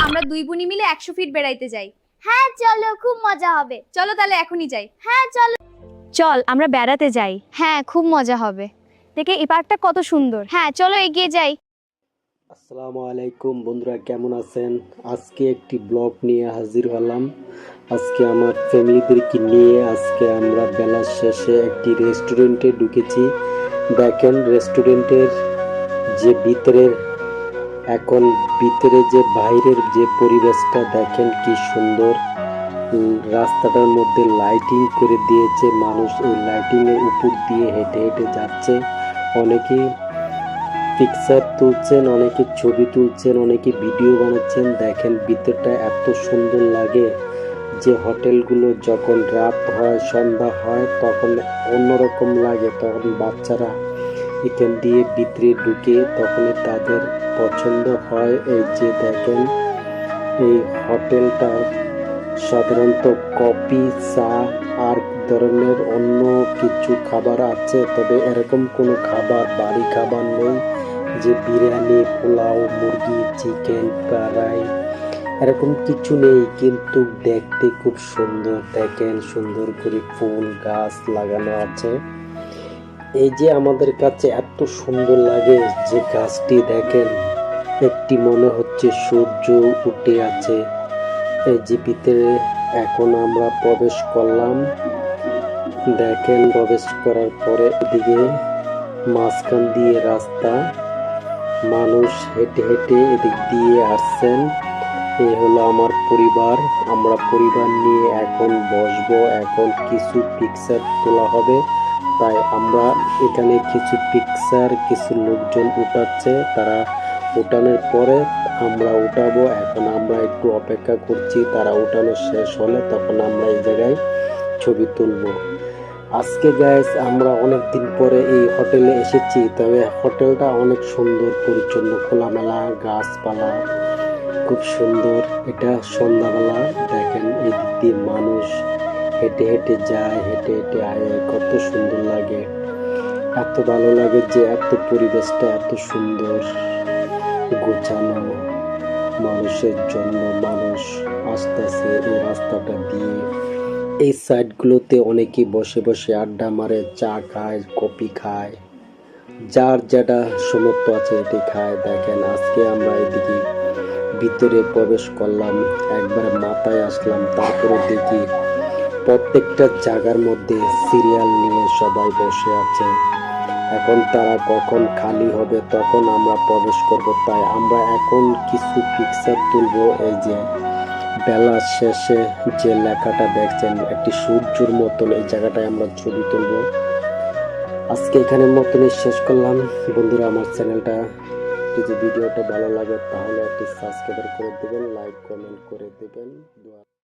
আমরা দুই বোনই মিলে 100 ফিট বেড়াইতে যাই। হ্যাঁ চলো, খুব মজা হবে। চলো তাহলে এখনই যাই। হ্যাঁ চলো। চল আমরা বেড়াতে যাই। হ্যাঁ খুব মজা হবে। দেখে এই পার্কটা কত সুন্দর। হ্যাঁ চলো এগিয়ে যাই। আসসালামু আলাইকুম বন্ধুরা, কেমন আছেন? আজকে একটি ব্লগ নিয়ে হাজির হলাম। আজকে আমার ফ্যামিলিদেরকে নিয়ে আজকে আমরা বেলা শেষে একটি রেস্টুরেন্টে ঢুকেছি। দেখেন রেস্টুরেন্টের যে ভিতরে যে বাইরের যে পরিবেশটা দেখেন কি সুন্দর। রাস্তাটার মধ্যে লাইটিং করে দিয়েছে, মানুষ এই লাইটিংয়ের উপর দিয়ে হেঁটে হেঁটে যাচ্ছে। অনেকেই পিকচার তুলছেন, অনেকে ছবি তুলছেন, অনেকে ভিডিও বানাচ্ছেন। দেখেন ভিতরটা এত সুন্দর লাগে যে হোটেলগুলো যখন রাত হয়, সন্ধ্যা হয়, তখন অন্যরকম লাগে। তখন বাচ্চারা এখান দিয়ে ভিতরে ঢুকে তখনই তাদের পছন্দ হয়। এই যে দেখেন এই হোটেলটা সাধারণত কফি, চা আর ধরনের অন্য কিছু খাবার আছে, তবে এরকম কোনো বাড়ি খাবার নেই যে বিরিয়ানি, পোলাও, মুরগি, চিকেন, ফ্রাই এরকম কিছু নেই। কিন্তু দেখতে খুব সুন্দর। দেখেন সুন্দর করে ফুল গাছ লাগানো আছে। এই যে আমাদের কাছে এত সুন্দর লাগে যে গাছটি দেখেন, একটি মনে হচ্ছে সূর্য উঠে আছে। এই যে ভিতরে এখন আমরা প্রবেশ করলাম। দেখেন প্রবেশ করার পরে এদিকে মাঝখান দিয়ে রাস্তা, মানুষ হেঁটে হেঁটে এদিক দিয়ে আসছেন। এই হলো আমার পরিবার। আমরা পরিবার নিয়ে এখন বসবো, এখন কিছু পিকচার তোলা হবে। তাই আমরা এখানে কিছু পিকচার, কিছু লোকজন উঠাচ্ছে, তারা উঠানোর পরে আমরা উঠাবো। এখন আমরা একটু অপেক্ষা করছি, তারা উঠানো শেষ হলে তখন আমরা এই জায়গায় ছবি তুলবো। আজকে গাইস আমরা অনেক দিন পরে এই হোটেলে এসেছি, তবে হোটেলটা অনেক সুন্দর, পরিচ্ছন্ন, খোলামেলা, গাছপালা খুব সুন্দর। এটা সন্ধ্যাবেলা। দেখেন এই দিক দিয়ে মানুষ হেঁটে হেঁটে যায়, হেঁটে হেঁটে আয়, কত সুন্দর লাগে। এত ভালো লাগে যে এত পরিবেশটা এত সুন্দর গোছানো। মানুষের জন্য মানুষ আসতেছে এই রাস্তাটা দিয়ে। এই সাইডগুলোতে অনেকে বসে বসে আড্ডা মারে, চা খায়, কফি খায়, যার যেটা সমর্থ আছে এটি খায়। দেখেন আজকে আমরা এদিকে ভিতরে প্রবেশ করলাম, একবার মাথায় আসলাম, তারপরে দেখি প্রত্যেকটা জায়গার মধ্যে সিরিয়াল নিয়ে সবাই বসে আছে। এখন তারা কখন খালি হবে তখন আমরা প্রবেশ করব। তাই আমরা এখন কিছু পিকচার তুলবো। এই যে বেলা শেষে যে লেখাটা দেখছেন একটি সূর্যের মতন, এই জায়গাটায় আমরা ছবি তুলবো। আজকে এখানের মতনই শেষ করলাম বন্ধুরা। আমার চ্যানেলটা যদি ভিডিওটা ভালো লাগে তাহলে একটি সাবস্ক্রাইব করে দেবেন, লাইক কমেন্ট করে দেবেন।